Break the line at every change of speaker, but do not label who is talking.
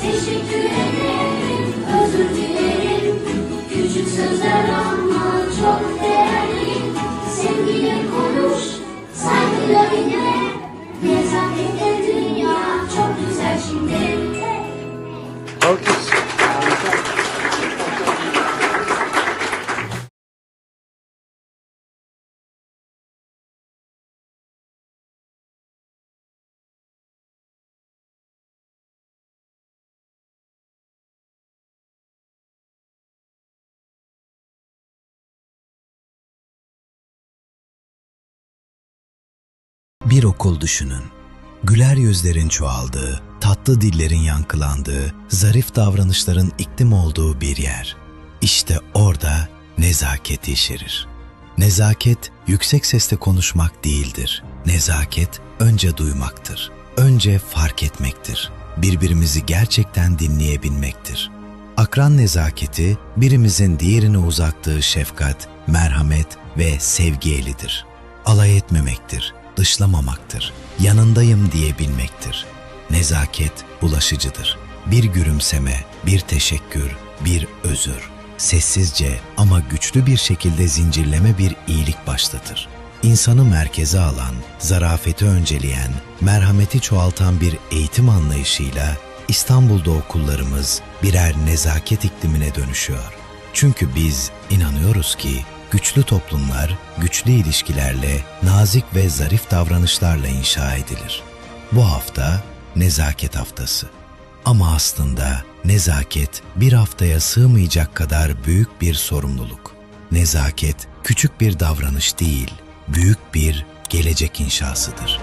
Teşekkür ederim, özür dilerim. Küçük sözler ama çok değerli. Sevgiyle konuş, saygıyla dinle. Nezaketle dünya çok güzel şimdi.
Alkış.
Bir okul düşünün. Güler yüzlerin çoğaldığı, tatlı dillerin yankılandığı, zarif davranışların iklim olduğu bir yer. İşte orada nezaket yeşerir. Nezaket, yüksek sesle konuşmak değildir. Nezaket, önce duymaktır. Önce fark etmektir. Birbirimizi gerçekten dinleyebilmektir. Akran nezaketi, birimizin diğerine uzattığı şefkat, merhamet ve sevgi elidir. Alay etmemektir, dışlamamaktır, yanındayım diyebilmektir. Nezaket bulaşıcıdır. Bir gülümseme, bir teşekkür, bir özür. Sessizce ama güçlü bir şekilde zincirleme bir iyilik başlatır. İnsanı merkeze alan, zarafeti önceleyen, merhameti çoğaltan bir eğitim anlayışıyla İstanbul'da okullarımız birer nezaket iklimine dönüşüyor. Çünkü biz inanıyoruz ki güçlü toplumlar, güçlü ilişkilerle, nazik ve zarif davranışlarla inşa edilir. Bu hafta nezaket haftası. Ama aslında nezaket bir haftaya sığmayacak kadar büyük bir sorumluluk. Nezaket küçük bir davranış değil, büyük bir gelecek inşasıdır.